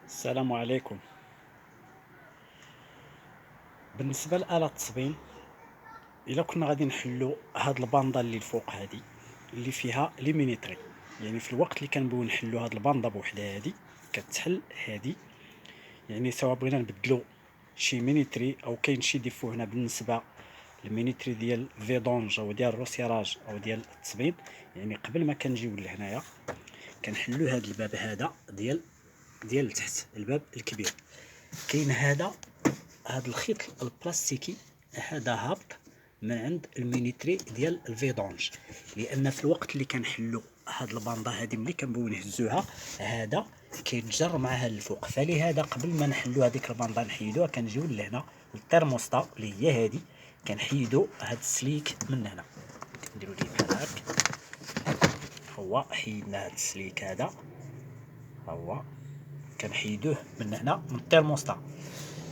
السلام عليكم. بالنسبه لآلة التصبين، الا كنا غادي نحلو هاد الباندا اللي الفوق هادي اللي فيها لي مينيتري، يعني في الوقت اللي كنبغيو نحلو هاد الباندا بوحدها هادي كتحل هادي، يعني سواء بغينا نبدلو شي مينيتري او كاين شي ديفو هنا بالنسبه للمينيتري ديال فيدونج او ديال روسيراج او ديال التصبين. يعني قبل ما كنجيو لهنايا كنحلو هاد الباب هذا ديال لتحت، الباب الكبير. كاين هذا الخيط البلاستيكي هذا هابط من عند المينيتري ديال الفيدونج، لان في الوقت اللي كنحلو هاد الباندا هادي ملي كنبغيو نهزوها هذا كيتجر معها الفوق، فلهذا قبل ما نحلو هذيك الباندا نحيدوها كنجيو لهنا للترموستا اللي هي هادي، كنحيدو هاد السليك من هنا، نديرو ليه بحال هاك. هو حيدنا هاد السليك هذا، هو كنحيدوه من هنا من الترموستا.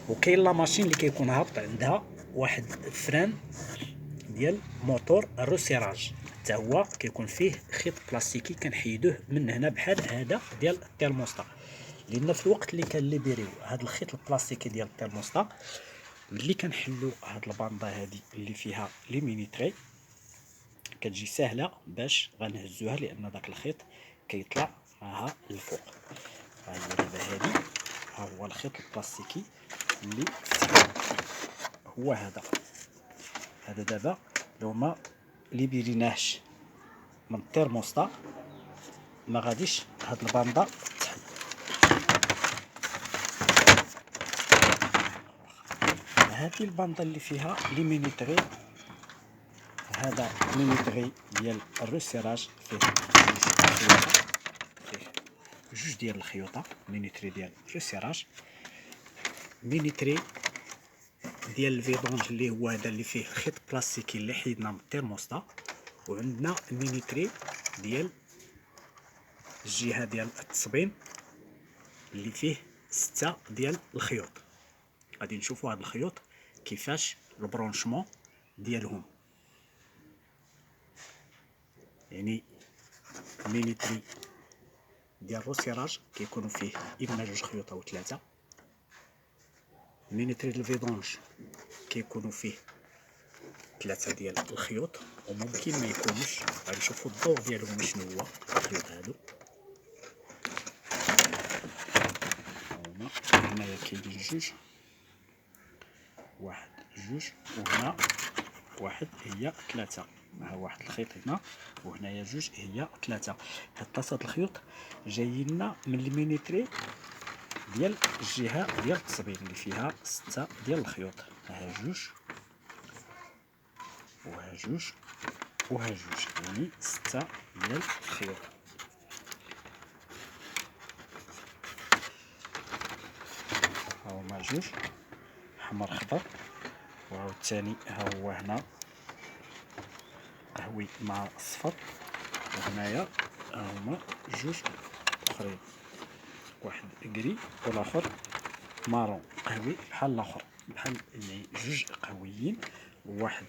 وكاين لا ماشين اللي كيكون هابط عندها واحد فران ديال موتور الروسيراج، حتى هو كيكون فيه خيط بلاستيكي كنحيدوه من هنا بحال هذا ديال الترموستا، لان في الوقت اللي كنليبريو هذا الخيط البلاستيكي ديال الترموستا ملي كنحلو هاد الباندا هادي اللي فيها لي مينيتري كتجي سهله باش غنهزوها، لان داك الخيط كيطلع معها الفوق. ها هي دابا هادي، ها هو الخيط البلاستيكي اللي هو هذا دابا لو ما ليبريناهش من الترموستا ما غاديش هاد الباندا تحل. هذه الباندا اللي فيها لي مينيتري، هذا مينيتري ديال الروسيراج فيه جوج ديال الخيوطه، مينيتري ديال الروسيراج، مينيتري ديال الفيدونج اللي هو هذا اللي فيه خيط بلاستيكي اللي حيدنا من الترموستا، وعندنا المينيتري ديال الجهه ديال التصبين اللي فيه 6 ديال الخيوط. غادي نشوفوا هاد الخيوط كيفاش البرونشمون ديالهم. يعني المينيتري ديال الروسيراج كيكونوا فيه اما جوج خيوط او 3، المينيتري ديال الفيدونج كيكونوا فيه 3 ديال الخيوط، وممكن ما يكونوش. غنشوفوا الدور ديالهم شنو هو الخيوط هادو. هما هنايا كاينين جوج، واحد جوج، وهنا واحد هي 3. ها واحد الخيط هنا، وهنايا جوج هي 3. هاد 3 الخيوط جايين من المينيتري ديال الجهه ديال التصبين اللي فيها 6 ديال الخيوط. ها جوج وها جوج وها جوج، يعني 6 ديال الخيوط. ها هما جوج، احمر خضر، وهاو الثاني ها هو هنا قهوي مع الصفر، وهنايا ها هما جوج اخرين، واحد كري والاخر مارون قهوي بحال الاخر، بحال يعني جوج قهويين، وواحد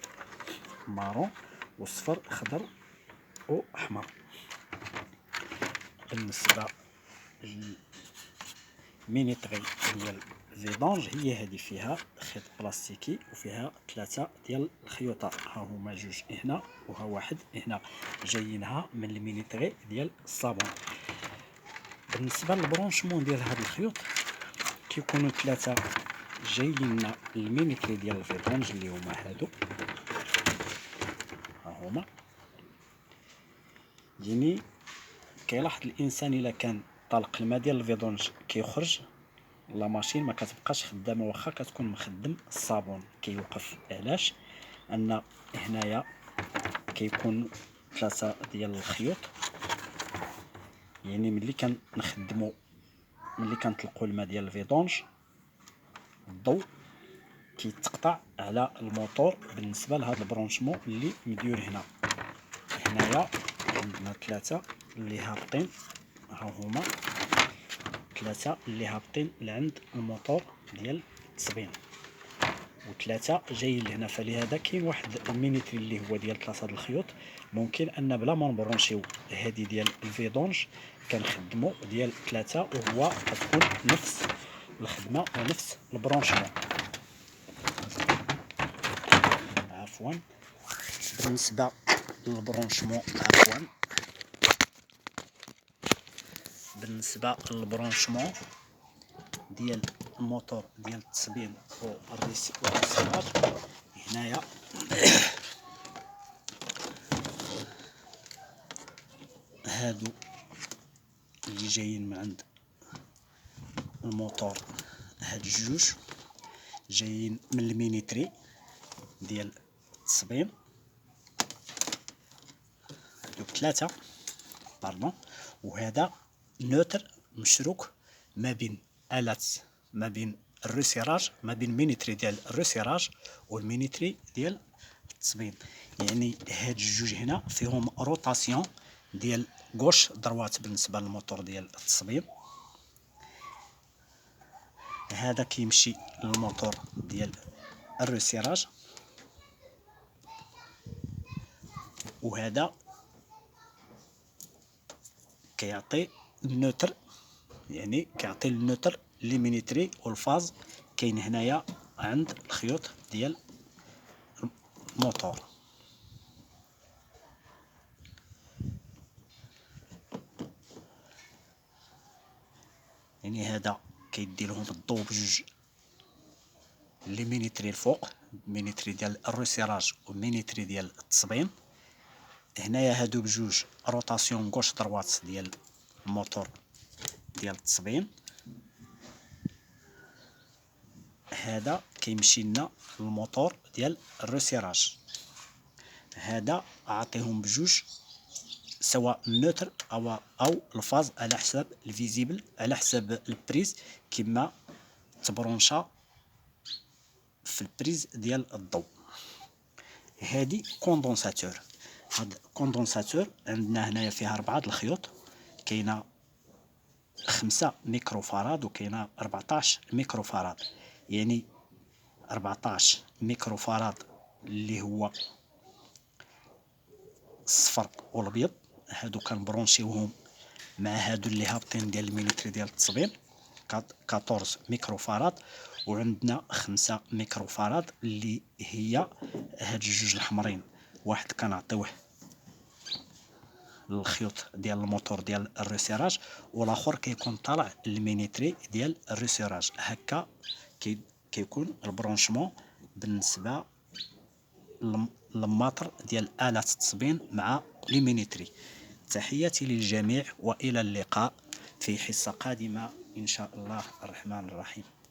مارون وصفر خضر واحمر. بالنسبه للمينيتري ديال فيدونج هي هذه، فيها خيط بلاستيكي وفيها 3 ديال الخيوطه، ها هما جوج هنا وها واحد هنا، جايينها من المينيتري ديال الصابون. بالنسبه للبرونشمون ديال هاد الخيوط كيكونوا 3 جايين المينيتري ديال الفيدونج اللي هما هادو، ها هما. يعني كيلاحظ الانسان الا كان طلق الماء ديال الفيدونج كيخرج، لا ماشين ما كتبقاش خدامه واخا كتكون مخدم الصابون كيوقف. علاش؟ ان هنايا كيكون 3 ديال الخيوط، يعني ملي كنخدمو ملي كنطلقوا الماء ديال الفيدونج الضوء كيتقطع على الموتور بالنسبه لهذا البرونشمون اللي مديور هنا. هنايا عندنا 3 اللي هابطين، ها هما 3 اللي هابطين لعند الموتور ديال التصبين، وثلاثة جايين لهنا. فلهذا كاين واحد المينيتري اللي هو ديال 3 د الخيوط، ممكن ان بلا ما نبرونشيو هادي ديال الفيدونج كنخدمو ديال 3 وهو غتكون نفس الخدمة ونفس البرونشمون. عفوا بالنسبة للبرونشمون، بالنسبة للبرونشمون ديال الموتور ديال التصبين والريسيراج، هنايا هادو اللي جايين من عند الموتور، هاد الجوج جايين من المينيتري ديال التصبين، هادوك 3 باردون. وهذا نوتر مشروك ما بين آلات، ما بين الريسيراج، ما بين المينيتري ديال الريسيراج والمينيتري ديال التصبين. يعني هاد الجوج هنا فيهم روتاسيون ديال غوش دروات بالنسبة للموتور ديال التصبين. هذا كيمشي للموتور ديال الريسيراج، وهذا كيعطي النوتر، يعني كيعطي النوتر ليمينيتري. والفاز كاين هنايا عند الخيوط ديال الموتور. يعني هذا كيدي لهم الضوء بجوج ليمينيتري الفوق، المينيتري ديال الريسيراج والمينيتري ديال التصبين. هنايا هادو بجوج روتاسيون غوش دروات ديال الموتور ديال التصبين. هذا كيمشي لنا للموتور ديال الريسيراج. هذا اعطيهم بجوج سواء النوتر او الفاز على حساب الفيزيبل، على حساب البريز كما تبرونشا في البريز ديال الضوء. هادي كوندونساتور. هاد الكوندونساتور عندنا هنايا فيها 4 د الخيوط، كاينه 5 ميكرو فاراد وكاينه 14 ميكرو فاراد. يعني 14 ميكرو فاراد اللي هو الصفر والابيض، هادو كنبرونشيوهم مع هادو اللي هابطين ديال المينيتري ديال التصبين 14 ميكرو فاراد. وعندنا 5 ميكرو فاراد اللي هي هاد الجوج الحمرين، واحد كنعطيوه للخيوط ديال الموتور ديال الريسيراج والاخر كيكون طالع للمينيتري ديال الريسيراج. هكا كيكون البرونشمون بالنسبه للماطر ديال آلات التصبين مع ليمينيتري. تحياتي للجميع والى اللقاء في حصة قادمة ان شاء الله الرحمن الرحيم.